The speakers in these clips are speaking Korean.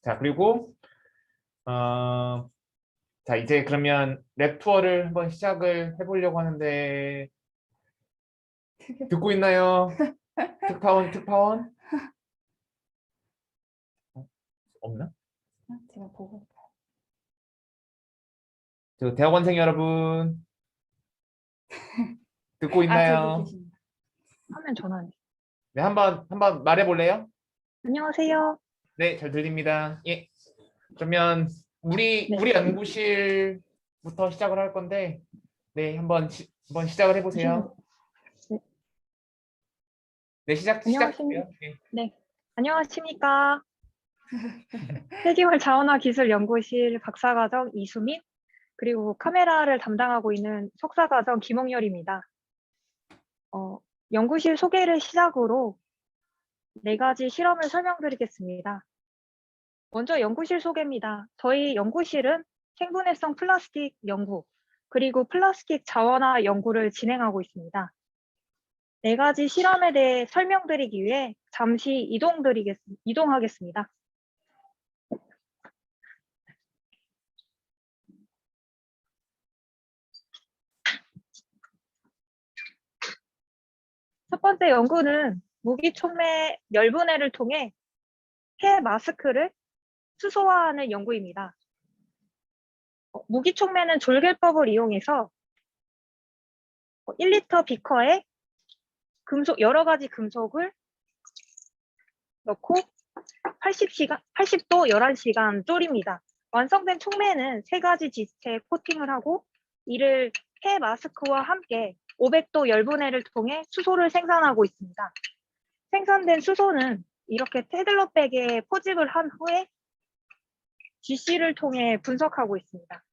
자, 그리고 자, 이제 그러면 랩 투어를 한번 시작을 해보려고 하는데 듣고 있나요? 특파원, 특파원? 없나? 제가 보고 저 대학원생 여러분 듣고 저기 있나요? 계십니다. 화면 전환. 네, 한번 말해볼래요? 안녕하세요. 네, 잘 들립니다. 예. 그러면 우리 네. 연구실부터 시작을 할 건데, 네, 한번 시작을 해보세요. 네. 네, 안녕하십니까. 시작해요. 네. 네. 안녕하십니까. 폐기물 자원화 기술 연구실 박사과정 이수민, 그리고 카메라를 담당하고 있는 석사과정 김홍열입니다. 연구실 소개를 시작으로 4가지 실험을 설명드리겠습니다. 먼저 연구실 소개입니다. 저희 연구실은 생분해성 플라스틱 연구, 그리고 플라스틱 자원화 연구를 진행하고 있습니다. 4가지 실험에 대해 설명드리기 위해 잠시 이동하겠습니다. 첫 번째 연구는 무기촉매 열분해를 통해 폐 마스크를 수소화하는 연구입니다. 무기촉매는 졸결법을 이용해서 1리터 비커에 여러 가지 금속을 넣고 80도 11시간 졸입니다. 완성된 촉매는 3가지 지체 코팅을 하고 이를 폐 마스크와 함께 500도 열분해를 통해 수소를 생산하고 있습니다. 생산된 수소는 이렇게 테들러백에 포집을 한 후에 GC를 통해 분석하고 있습니다.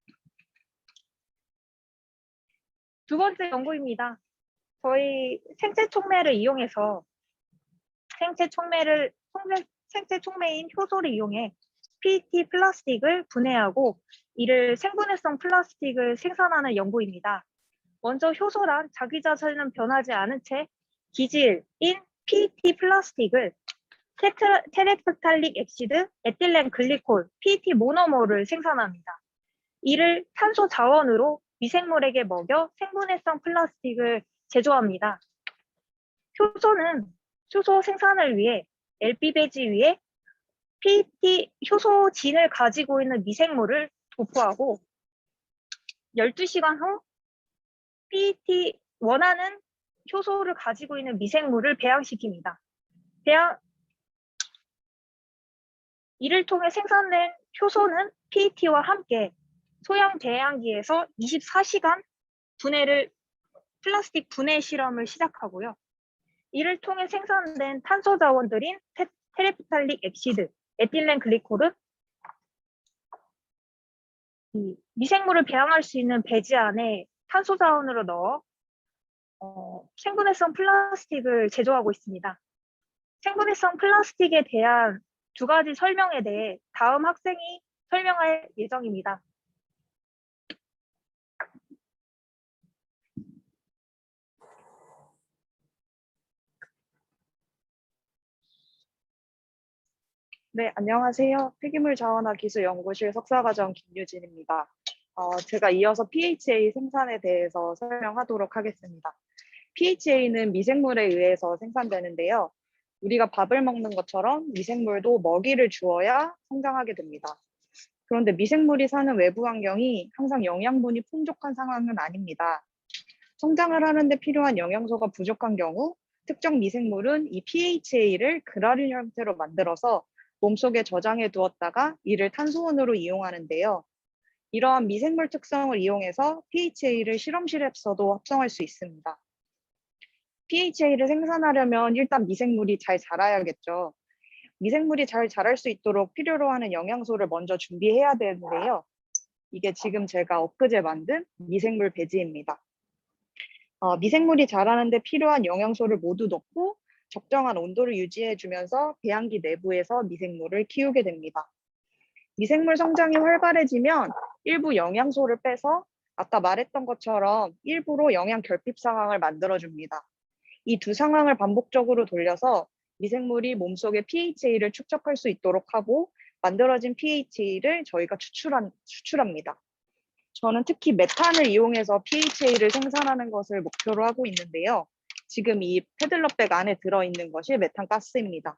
두 번째 연구입니다. 저희 생체 촉매를 이용해서 생체 촉매인 효소를 이용해 PET 플라스틱을 분해하고 이를 생분해성 플라스틱을 생산하는 연구입니다. 먼저 효소란 자기 자체는 변하지 않은 채 기질인 PET 플라스틱을 테레프탈릭 엑시드, 에틸렌 글리콜, PET 모노머를 생산합니다. 이를 탄소 자원으로 미생물에게 먹여 생분해성 플라스틱을 제조합니다. 효소는 효소 생산을 위해 LP 배지 위에 PET 효소진을 가지고 있는 미생물을 도포하고 12시간 후 PET 원하는 효소를 가지고 있는 미생물을 배양시킵니다. 이를 통해 생산된 효소는 PET와 함께 소형 배양기에서 24시간 플라스틱 분해 실험을 시작하고요. 이를 통해 생산된 탄소 자원들인 테레프탈릭 엑시드, 에틸렌 글리콜은 미생물을 배양할 수 있는 배지 안에 탄소 자원으로 넣어 생분해성 플라스틱을 제조하고 있습니다. 생분해성 플라스틱에 대한 2가지 설명에 대해 다음 학생이 설명할 예정입니다. 네, 안녕하세요. 폐기물 자원화 기술 연구실 석사과정 김유진입니다. 제가 이어서 PHA 생산에 대해서 설명하도록 하겠습니다. PHA는 미생물에 의해서 생산되는데요. 우리가 밥을 먹는 것처럼 미생물도 먹이를 주어야 성장하게 됩니다. 그런데 미생물이 사는 외부 환경이 항상 영양분이 풍족한 상황은 아닙니다. 성장을 하는데 필요한 영양소가 부족한 경우 특정 미생물은 이 PHA를 그라듐 형태로 만들어서 몸속에 저장해 두었다가 이를 탄소원으로 이용하는데요. 이러한 미생물 특성을 이용해서 PHA를 실험실에서도 합성할 수 있습니다. PHA를 생산하려면 일단 미생물이 잘 자라야겠죠. 미생물이 잘 자랄 수 있도록 필요로 하는 영양소를 먼저 준비해야 되는데요. 이게 지금 제가 엊그제 만든 미생물 배지입니다. 미생물이 자라는데 필요한 영양소를 모두 넣고 적정한 온도를 유지해주면서 배양기 내부에서 미생물을 키우게 됩니다. 미생물 성장이 활발해지면 일부 영양소를 빼서 아까 말했던 것처럼 일부러 영양 결핍 상황을 만들어줍니다. 이 2 상황을 반복적으로 돌려서 미생물이 몸속의 pH를 축적할 수 있도록 하고 만들어진 pH를 저희가 추출합니다. 저는 특히 메탄을 이용해서 pH를 생산하는 것을 목표로 하고 있는데요. 지금 이 패들러백 안에 들어있는 것이 메탄가스입니다.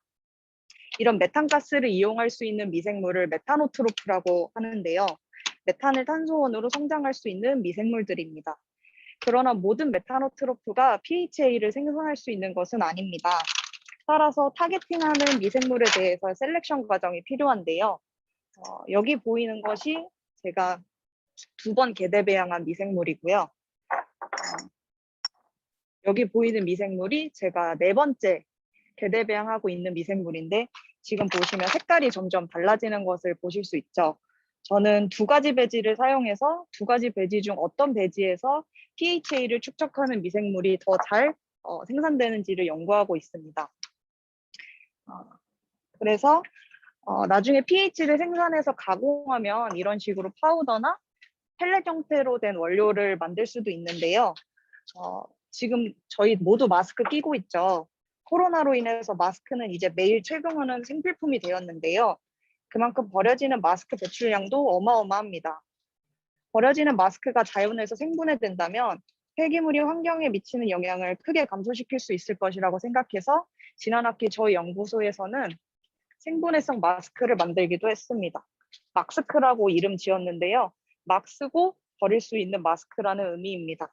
이런 메탄가스를 이용할 수 있는 미생물을 메타노트로프라고 하는데요. 메탄을 탄소원으로 성장할 수 있는 미생물들입니다. 그러나 모든 메타노트로프가 pH를 생성할 수 있는 것은 아닙니다. 따라서 타겟팅하는 미생물에 대해서 셀렉션 과정이 필요한데요. 여기 보이는 것이 제가 2번 계대 배양한 미생물이고요. 여기 보이는 미생물이 제가 4번째 계대 배양하고 있는 미생물인데 지금 보시면 색깔이 점점 달라지는 것을 보실 수 있죠. 저는 2가지 배지를 사용해서 2가지 배지 중 어떤 배지에서 pH를 축적하는 미생물이 더 잘 생산되는지를 연구하고 있습니다. 그래서 나중에 pH를 생산해서 가공하면 이런 식으로 파우더나 펠렛 형태로 된 원료를 만들 수도 있는데요. 지금 저희 모두 마스크 끼고 있죠. 코로나로 인해서 마스크는 이제 매일 착용하는 생필품이 되었는데요. 그만큼 버려지는 마스크 배출량도 어마어마합니다. 버려지는 마스크가 자연에서 생분해된다면 폐기물이 환경에 미치는 영향을 크게 감소시킬 수 있을 것이라고 생각해서 지난 학기 저희 연구소에서는 생분해성 마스크를 만들기도 했습니다. 막스크라고 이름 지었는데요. 막 쓰고 버릴 수 있는 마스크라는 의미입니다.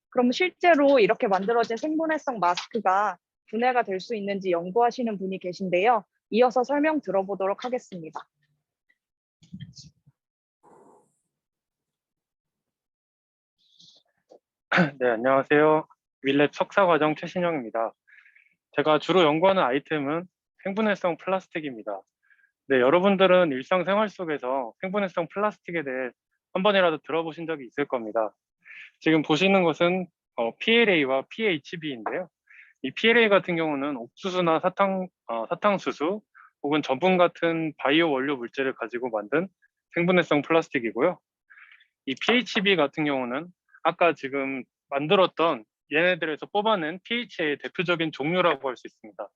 그럼 실제로 이렇게 만들어진 생분해성 마스크가 분해가 될 수 있는지 연구하시는 분이 계신데요. 이어서 설명 들어보도록 하겠습니다. 네, 안녕하세요. 윌랩 석사과정 최신영입니다. 제가 주로 연구하는 아이템은 생분해성 플라스틱입니다. 네, 여러분들은 일상생활 속에서 생분해성 플라스틱에 대해 한 번이라도 들어보신 적이 있을 겁니다. 지금 보시는 것은 PLA와 PHB인데요. 이 PLA 같은 경우는 옥수수나 사탕수수 혹은 전분 같은 바이오 원료 물질을 가지고 만든 생분해성 플라스틱이고요. 이 PHB 같은 경우는 아까 지금 만들었던 얘네들에서 뽑아낸 pH의 대표적인 종류라고 할 수 있습니다.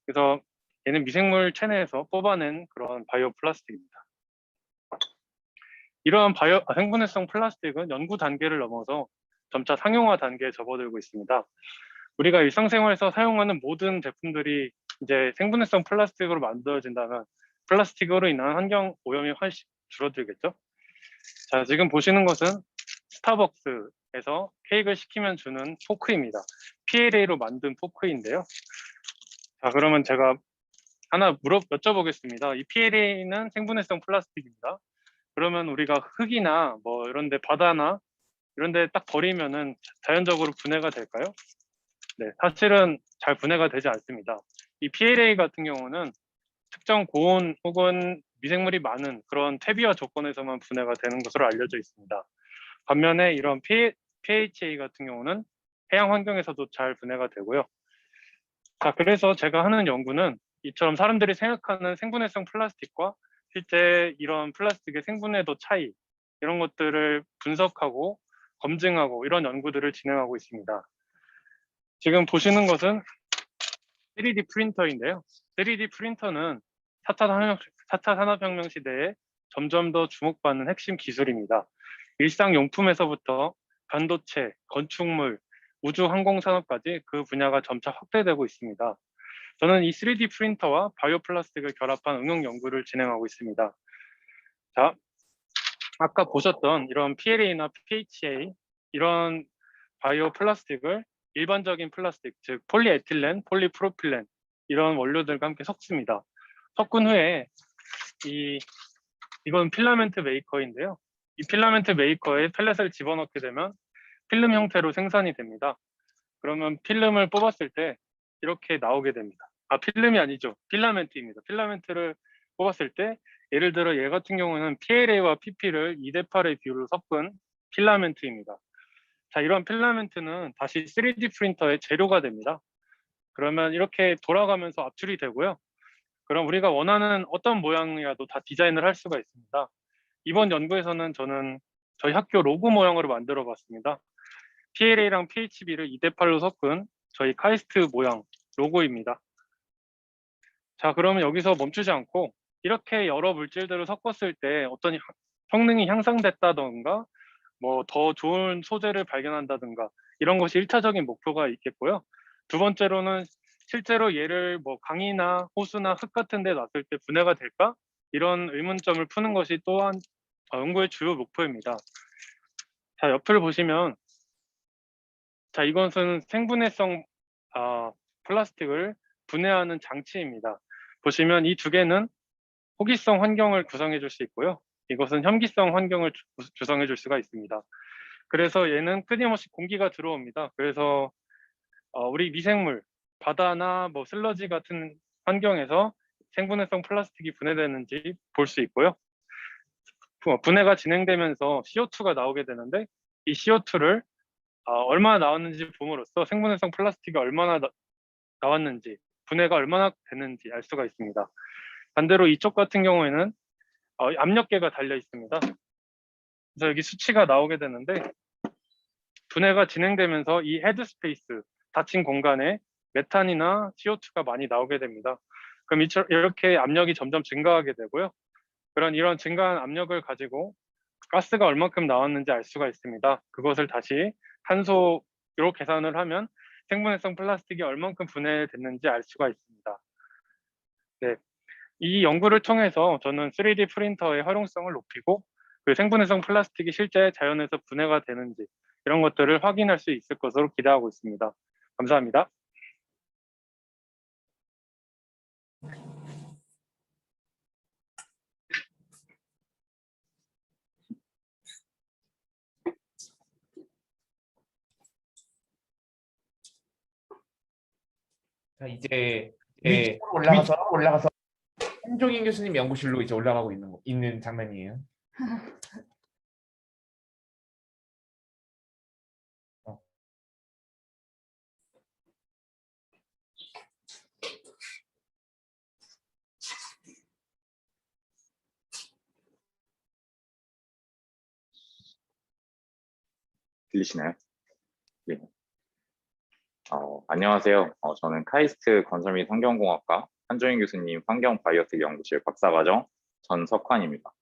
그래서 얘는 미생물 체내에서 뽑아낸 그런 바이오 플라스틱입니다. 이러한 생분해성 플라스틱은 연구 단계를 넘어서 점차 상용화 단계에 접어들고 있습니다. 우리가 일상생활에서 사용하는 모든 제품들이 이제 생분해성 플라스틱으로 만들어진다면 플라스틱으로 인한 환경 오염이 훨씬 줄어들겠죠? 자, 지금 보시는 것은 스타벅스에서 케이크를 시키면 주는 포크입니다. PLA로 만든 포크인데요. 자, 그러면 제가 하나 여쭤보겠습니다. 이 PLA는 생분해성 플라스틱입니다. 그러면 우리가 흙이나 뭐 이런데 바다나 이런데 딱 버리면은 자연적으로 분해가 될까요? 네, 사실은 잘 분해가 되지 않습니다. 이 PLA 같은 경우는 특정 고온 혹은 미생물이 많은 그런 퇴비화 조건에서만 분해가 되는 것으로 알려져 있습니다. 반면에 이런 PHA 같은 경우는 해양 환경에서도 잘 분해가 되고요. 자, 그래서 제가 하는 연구는 이처럼 사람들이 생각하는 생분해성 플라스틱과 실제 이런 플라스틱의 생분해도 차이 이런 것들을 분석하고 검증하고 이런 연구들을 진행하고 있습니다. 지금 보시는 것은 3D 프린터인데요. 3D 프린터는 4차 산업혁명 시대에 점점 더 주목받는 핵심 기술입니다. 일상용품에서부터 반도체, 건축물, 우주 항공 산업까지 그 분야가 점차 확대되고 있습니다. 저는 이 3D 프린터와 바이오 플라스틱을 결합한 응용 연구를 진행하고 있습니다. 자, 아까 보셨던 이런 PLA나 PHA 이런 바이오 플라스틱을 일반적인 플라스틱, 즉 폴리에틸렌, 폴리프로필렌 이런 원료들과 함께 섞습니다. 섞은 후에 이건 필라멘트 메이커인데요. 이 필라멘트 메이커에 펠렛을 집어넣게 되면 필름 형태로 생산이 됩니다. 그러면 필름을 뽑았을 때 이렇게 나오게 됩니다. 필름이 아니죠. 필라멘트입니다. 필라멘트를 뽑았을 때 예를 들어 얘 같은 경우는 PLA와 PP를 2대8의 비율로 섞은 필라멘트입니다. 자, 이런 필라멘트는 다시 3D 프린터의 재료가 됩니다. 그러면 이렇게 돌아가면서 압출이 되고요. 그럼 우리가 원하는 어떤 모양이라도 다 디자인을 할 수가 있습니다. 이번 연구에서는 저는 저희 학교 로고 모양으로 만들어 봤습니다. PLA랑 PHB를 2대8로 섞은 저희 카이스트 모양 로고입니다. 자, 그러면 여기서 멈추지 않고 이렇게 여러 물질들을 섞었을 때 어떤 성능이 향상됐다던가 뭐 더 좋은 소재를 발견한다든가 이런 것이 1차적인 목표가 있겠고요. 두 번째로는 실제로 얘를 뭐 강이나 호수나 흙 같은 데 놨을 때 분해가 될까? 이런 의문점을 푸는 것이 또한 연구의 주요 목표입니다. 자, 옆을 보시면 자, 이것은 생분해성 플라스틱을 분해하는 장치입니다. 보시면 이 두 개는 호기성 환경을 구성해 줄 수 있고요. 이것은 혐기성 환경을 구성해 줄 수가 있습니다. 그래서 얘는 끊임없이 공기가 들어옵니다. 그래서 우리 미생물, 바다나 뭐 슬러지 같은 환경에서 생분해성 플라스틱이 분해되는지 볼 수 있고요. 분해가 진행되면서 CO2가 나오게 되는데 이 CO2를 얼마나 나왔는지 봄으로써 생분해성 플라스틱이 얼마나 나왔는지, 분해가 얼마나 됐는지 알 수가 있습니다. 반대로 이쪽 같은 경우에는 압력계가 달려 있습니다. 그래서 여기 수치가 나오게 되는데 분해가 진행되면서 이 헤드 스페이스, 닫힌 공간에 메탄이나 CO2가 많이 나오게 됩니다. 그럼 이렇게 압력이 점점 증가하게 되고요. 이런 증가한 압력을 가지고 가스가 얼만큼 나왔는지 알 수가 있습니다. 그것을 다시 탄소로 계산을 하면 생분해성 플라스틱이 얼만큼 분해됐는지 알 수가 있습니다. 네, 이 연구를 통해서 저는 3D 프린터의 활용성을 높이고 그 생분해성 플라스틱이 실제 자연에서 분해가 되는지 이런 것들을 확인할 수 있을 것으로 기대하고 있습니다. 감사합니다. 자, 이제 위쪽으로 올라가서 한종인 교수님 연구실로 이제 올라가고 있는 장면이에요. 들리시나요? 네. 안녕하세요. 저는 카이스트 건설 및 환경공학과 한종인 교수님 환경바이오텍 연구실 박사과정 전석환입니다.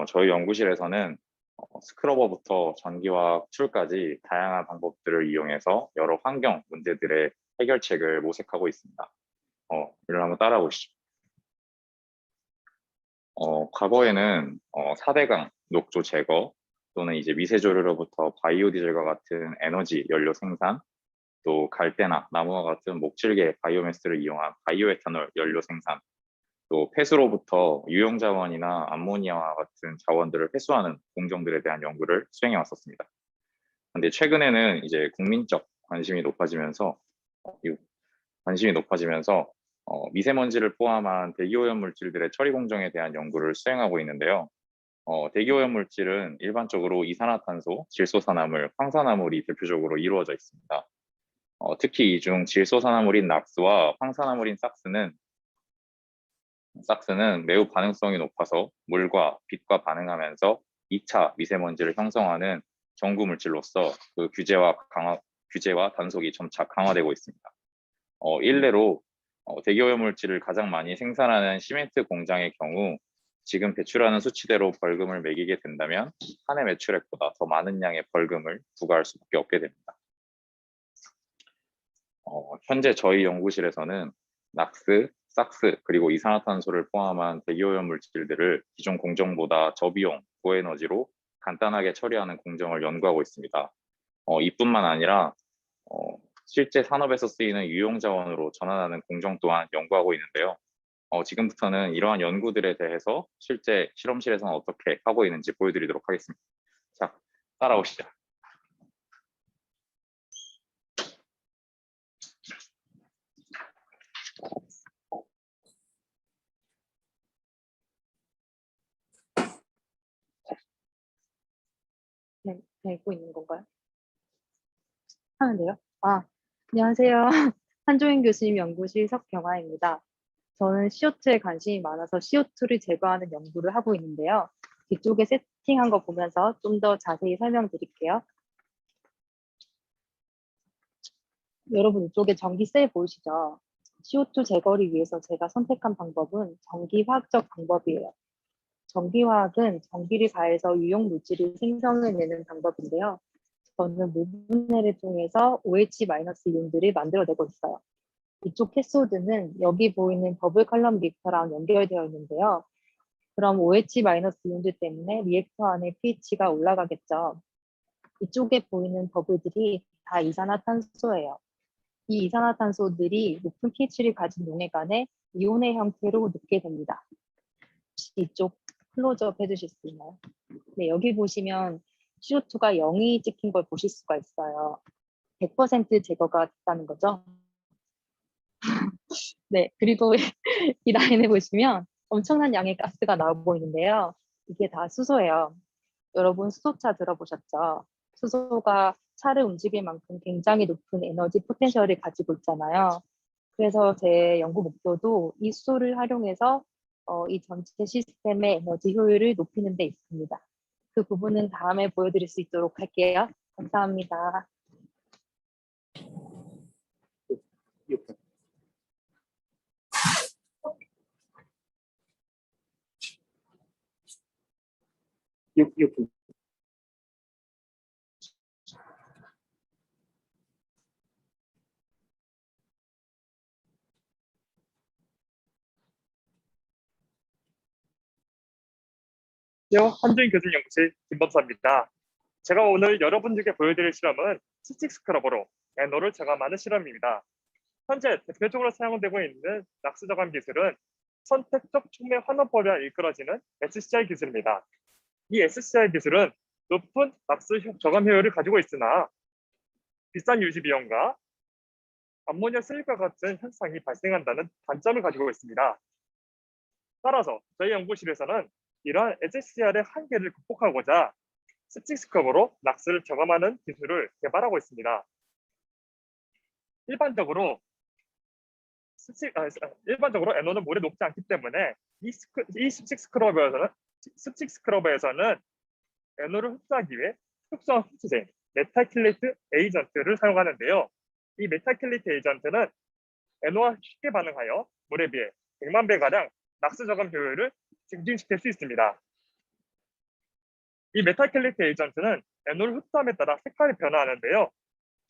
저희 연구실에서는 스크러버부터 전기화학 툴까지 다양한 방법들을 이용해서 여러 환경 문제들의 해결책을 모색하고 있습니다. 이를 한번 따라 보시죠. 과거에는 4대강 녹조 제거 또는 이제 미세조류로부터 바이오 디젤과 같은 에너지 연료 생산, 또 갈대나 나무와 같은 목질계 바이오매스를 이용한 바이오에탄올 연료 생산, 또 폐수로부터 유용자원이나 암모니아와 같은 자원들을 회수하는 공정들에 대한 연구를 수행해 왔었습니다. 근데 최근에는 이제 국민적 관심이 높아지면서 미세먼지를 포함한 대기오염 물질들의 처리 공정에 대한 연구를 수행하고 있는데요. 대기오염 물질은 일반적으로 이산화탄소, 질소산화물, 황산화물이 대표적으로 이루어져 있습니다. 특히 이 중 질소산화물인 낙스와 황산화물인 삭스는 매우 반응성이 높아서 물과 빛과 반응하면서 2차 미세먼지를 형성하는 전구 물질로서 그 규제와 단속이 점차 강화되고 있습니다. 일례로 대기오염 물질을 가장 많이 생산하는 시멘트 공장의 경우 지금 배출하는 수치대로 벌금을 매기게 된다면 한 해 매출액보다 더 많은 양의 벌금을 부과할 수밖에 없게 됩니다. 현재 저희 연구실에서는 낙스, 삭스, 그리고 이산화탄소를 포함한 대기오염 물질들을 기존 공정보다 저비용, 고에너지로 간단하게 처리하는 공정을 연구하고 있습니다. 이뿐만 아니라 실제 산업에서 쓰이는 유용자원으로 전환하는 공정 또한 연구하고 있는데요. 지금부터는 이러한 연구들에 대해서 실제 실험실에서는 어떻게 하고 있는지 보여드리도록 하겠습니다. 자, 따라오시죠. 네, 되고 있는 건가요? 하면 돼요? 안녕하세요. 한종인 교수님 연구실 석경아입니다. 저는 CO2에 관심이 많아서 CO2를 제거하는 연구를 하고 있는데요. 뒤쪽에 세팅한 거 보면서 좀 더 자세히 설명드릴게요. 여러분 이쪽에 전기셀 보이시죠? CO2 제거를 위해서 제가 선택한 방법은 전기화학적 방법이에요. 전기화학은 전기를 가해서 유용 물질을 생성해내는 방법인데요. 저는 무분해를 통해서 OH-이온들을 만들어내고 있어요. 이쪽 캐소드는 여기 보이는 버블 컬럼 리액터랑 연결되어 있는데요. 그럼 OH-이온들 때문에 리액터 안에 pH가 올라가겠죠. 이쪽에 보이는 버블들이 다 이산화탄소예요. 이 이산화탄소들이 높은 pH를 가진 용액 안에 이온의 형태로 녹게 됩니다. 혹시 이쪽 클로즈업 해주실 수 있나요? 네, 여기 보시면 CO2가 0이 찍힌 걸 보실 수가 있어요. 100% 제거가 됐다는 거죠. 네, 그리고 이 라인을 보시면 엄청난 양의 가스가 나오고 있는데요. 이게 다 수소예요. 여러분 수소차 들어보셨죠? 수소가 차를 움직일 만큼 굉장히 높은 에너지 포텐셜을 가지고 있잖아요. 그래서 제 연구 목표도 이 수소를 활용해서 이 전체 시스템의 에너지 효율을 높이는 데 있습니다. 그 부분은 다음에 보여드릴 수 있도록 할게요. 감사합니다. 안녕하세요. 한주인 교수님 연구실 김범사입니다. 제가 오늘 여러분들께 보여드릴 실험은 스틱 스크러버로 NO를 저감하는 실험입니다. 현재 대표적으로 사용되고 있는 낙스 저감 기술은 선택적 촉매 환원법에 이끌어지는 SCR 기술입니다. 이 SCR 기술은 높은 낙스 저감 효율을 가지고 있으나 비싼 유지 비용과 암모니아 슬립과 같은 현상이 발생한다는 단점을 가지고 있습니다. 따라서 저희 연구실에서는 이러한 SCR의 한계를 극복하고자 스틱 스크러버로 낙스를 저감하는 기술을 개발하고 있습니다. 일반적으로 NO는 물에 녹지 않기 때문에 이 스틱 스크러버에서는 NO를 흡수하기 위해 특수한 흡수제 메탈킬레이트 에이전트를 사용하는데요. 이 메탈킬레이트 에이전트는 NO와 쉽게 반응하여 물에 비해 100만 배가량 낙스 저감 효율을 증진시킬 수 있습니다. 이 메탈킬레이트 에이전트는 NO를 흡수함에 따라 색깔이 변화하는데요.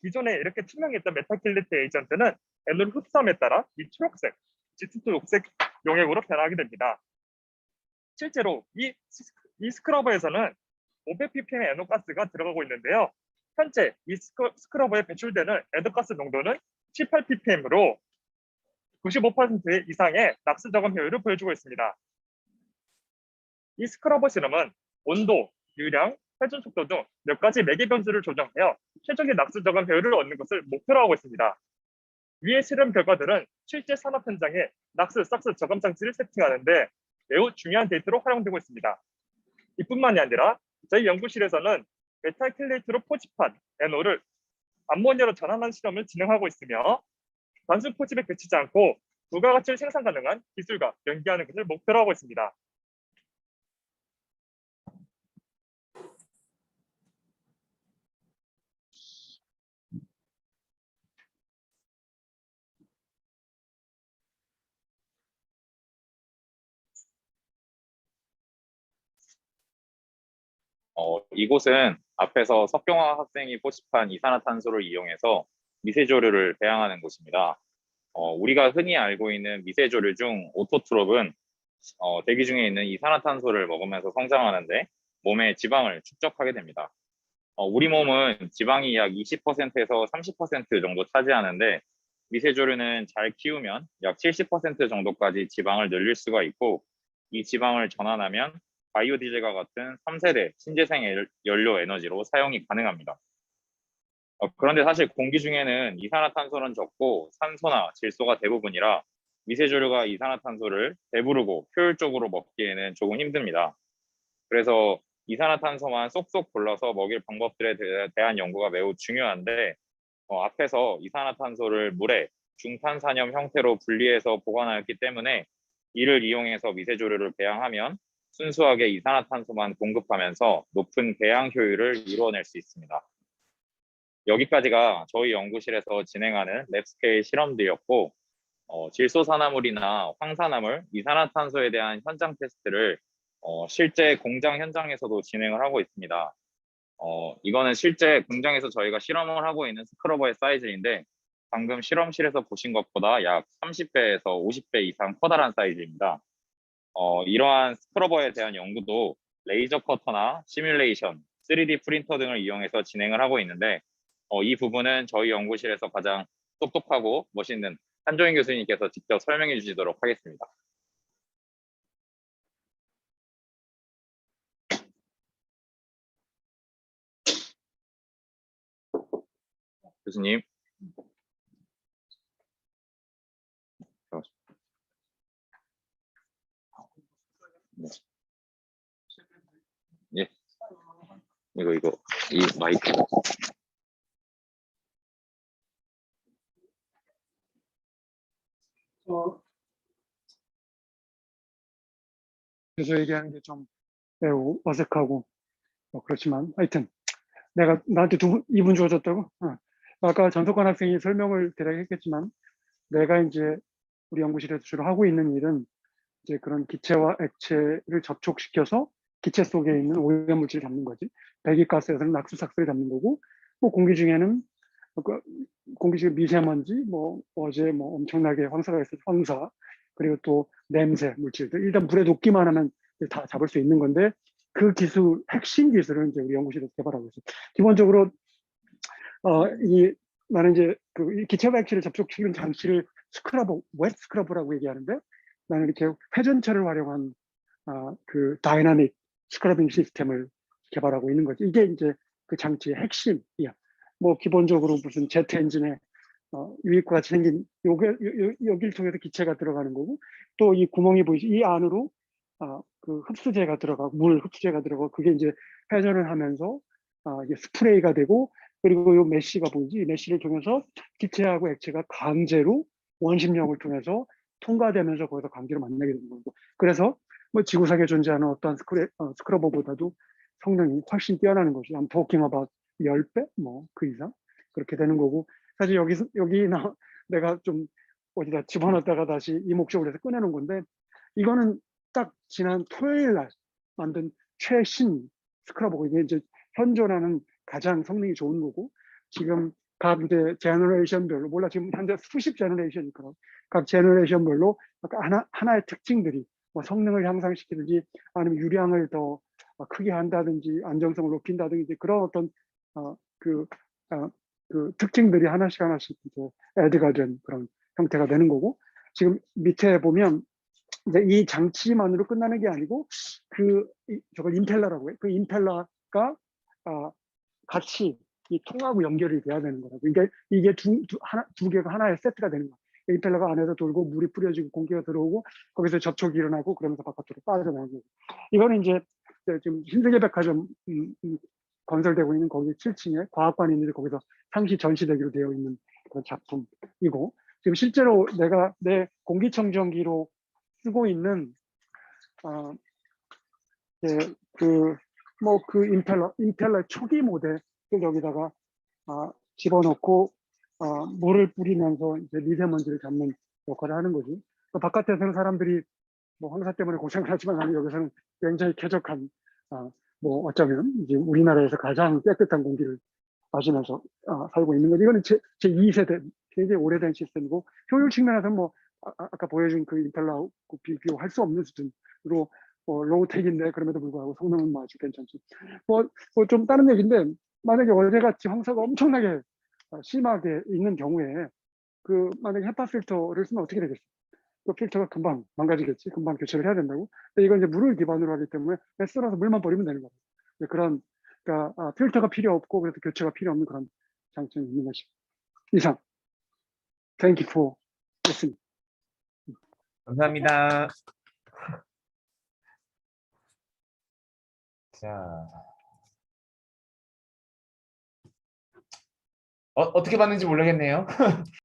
기존에 이렇게 투명했던 메탈킬레이트 에이전트는 NO를 흡수함에 따라 이 초록색, 짙은 녹색 용액으로 변하게 됩니다. 실제로 이 스크러버에서는 500ppm의 NO 가스가 들어가고 있는데요. 현재 이 스크러버에 배출되는 NO 가스 농도는 18ppm으로 95% 이상의 낙스 저감 효율을 보여주고 있습니다. 이 스크러버 실험은 온도, 유량, 회전 속도 등 몇 가지 매개 변수를 조정하여 최적의 낙스 저감 효율을 얻는 것을 목표로 하고 있습니다. 위의 실험 결과들은 실제 산업 현장에 낙스, 삭스 저감 장치를 세팅하는데 매우 중요한 데이터로 활용되고 있습니다. 이뿐만이 아니라 저희 연구실에서는 메탈킬레이트로 포집한 NO를 암모니아로 전환하는 실험을 진행하고 있으며 단순 포집에 그치지 않고 부가가치를 생산 가능한 기술과 연계하는 것을 목표로 하고 있습니다. 이곳은 앞에서 석경화 학생이 포집한 이산화탄소를 이용해서 미세조류를 배양하는 곳입니다. 우리가 흔히 알고 있는 미세조류 중 오토트롭은 대기 중에 있는 이산화탄소를 먹으면서 성장하는데 몸에 지방을 축적하게 됩니다. 우리 몸은 지방이 약 20%에서 30% 정도 차지하는데 미세조류는 잘 키우면 약 70% 정도까지 지방을 늘릴 수가 있고 이 지방을 전환하면 바이오 디젤과 같은 3세대 신재생 연료 에너지로 사용이 가능합니다. 그런데 사실 공기 중에는 이산화탄소는 적고 산소나 질소가 대부분이라 미세조류가 이산화탄소를 배부르고 효율적으로 먹기에는 조금 힘듭니다. 그래서 이산화탄소만 쏙쏙 골라서 먹일 방법들에 대한 연구가 매우 중요한데 앞에서 이산화탄소를 물에 중탄산염 형태로 분리해서 보관하였기 때문에 이를 이용해서 미세조류를 배양하면 순수하게 이산화탄소만 공급하면서 높은 배양 효율을 이루어낼 수 있습니다. 여기까지가 저희 연구실에서 진행하는 랩스케일 실험들이었고 질소산화물이나 황산화물, 이산화탄소에 대한 현장 테스트를 실제 공장 현장에서도 진행을 하고 있습니다. 이거는 실제 공장에서 저희가 실험을 하고 있는 스크러버의 사이즈인데 방금 실험실에서 보신 것보다 약 30배에서 50배 이상 커다란 사이즈입니다. 이러한 스크러버에 대한 연구도 레이저 커터나 시뮬레이션, 3D 프린터 등을 이용해서 진행을 하고 있는데 이 부분은 저희 연구실에서 가장 똑똑하고 멋있는 한종인 교수님께서 직접 설명해 주시도록 하겠습니다. 교수님. 네. 예. 이 마이크. 그래서 얘기하는 게 좀 매우 어색하고 그렇지만 하여튼 내가 나한테 2분 주어졌다고? 아까 전석관 학생이 설명을 대략 했겠지만 내가 이제 우리 연구실에서 주로 하고 있는 일은 이제 그런 기체와 액체를 접촉시켜서 기체 속에 있는 오염물질을 잡는 거지. 배기가스에서는 낙수삭스를 잡는 거고, 뭐 공기 중에는 공기 중에 미세먼지, 뭐 어제 뭐 엄청나게 황사가 있어서 황사, 그리고 또 냄새 물질들. 일단 물에 녹기만 하면 다 잡을 수 있는 건데 그 기술, 핵심 기술을 이제 우리 연구실에서 개발하고 있어요. 기본적으로 나는 이제 그 기체와 액체를 접촉시키는 장치를 스크러버, 웹 스크러버라고 얘기하는데 나는 이렇게 회전체를 활용한 그 다이나믹 스크러빙 시스템을 개발하고 있는 거지. 이게 이제 그 장치의 핵심이야. 뭐 기본적으로 무슨 제트 엔진에 유입과 같이 생긴 여기를 통해서 기체가 들어가는 거고 또 이 구멍이 보이지 이 안으로 그 흡수제가 들어가고 물 흡수제가 들어가고 그게 이제 회전을 하면서 이게 스프레이가 되고 그리고 요 메쉬가 보이지 이 메쉬를 통해서 기체하고 액체가 강제로 원심력을 통해서 통과되면서 거기서 강제로 만나게 되는 거고 그래서 뭐 지구상에 존재하는 어떤 스크러버보다도 성능이 훨씬 뛰어나는 거죠. I'm talking about 10배 뭐 그 이상 그렇게 되는 거고 사실 내가 좀 어디다 집어넣었다가 다시 이 목적으로 해서 꺼내놓은 건데 이거는 딱 지난 토요일 날 만든 최신 스크러버고 이게 이제 현존하는 가장 성능이 좋은 거고 지금 각 이제 제너레이션별로 몰라 지금 현재 수십 제너레이션이 있거든. 각 제너레이션별로 하나의 특징들이 뭐 성능을 향상시키든지 아니면 유량을 더 크게 한다든지 안정성을 높인다든지 그런 어떤 그 특징들이 하나씩 이제 애드가 된 그런 형태가 되는 거고 지금 밑에 보면 이제 이 장치만으로 끝나는 게 아니고 저걸 임펠러라고 해요. 그 임펠러가 같이 이 통하고 연결이 돼야 되는 거라고. 그러니까 이게 두 개가 하나의 세트가 되는 거예요. 임펠러가 안에서 돌고 물이 뿌려지고 공기가 들어오고 거기서 접촉이 일어나고 그러면서 바깥으로 빠져나오고 이거는 이제 지금 신세계 백화점 건설되고 있는 거기 7층에 과학관이 있는데 거기서 상시 전시되기로 되어 있는 그런 작품이고 지금 실제로 내가 내 공기청정기로 쓰고 있는 그 임펠러 초기 모델을 여기다가 집어넣고 물을 뿌리면서 이제 미세먼지를 잡는 역할을 하는 거지. 바깥에서는 사람들이 뭐 황사 때문에 고생을 하지만 나는 여기서는 굉장히 쾌적한 뭐 어쩌면 이제 우리나라에서 가장 깨끗한 공기를 마시면서 살고 있는 거지. 이거는 제 2세대 굉장히 오래된 시스템이고 효율 측면에서는 뭐 아까 보여준 그 임펠러하고 비교할 수 없는 수준으로 로우텍인데 그럼에도 불구하고 성능은 뭐 아주 괜찮지. 뭐 좀 다른 얘기인데 만약에 어제같이 황사가 엄청나게 심하게 있는 경우에 만약에 헤파 필터를 쓰면 어떻게 되겠어? 그 필터가 금방 망가지겠지. 금방 교체를 해야 된다고. 근데 이건 이제 물을 기반으로 하기 때문에 썰어서 물만 버리면 되는 거예요. 그러니까 필터가 필요 없고 그래서 교체가 필요 없는 그런 장점이 있는 것이. 이상. Thank you for listening. 감사합니다. 자, 어떻게 봤는지 모르겠네요.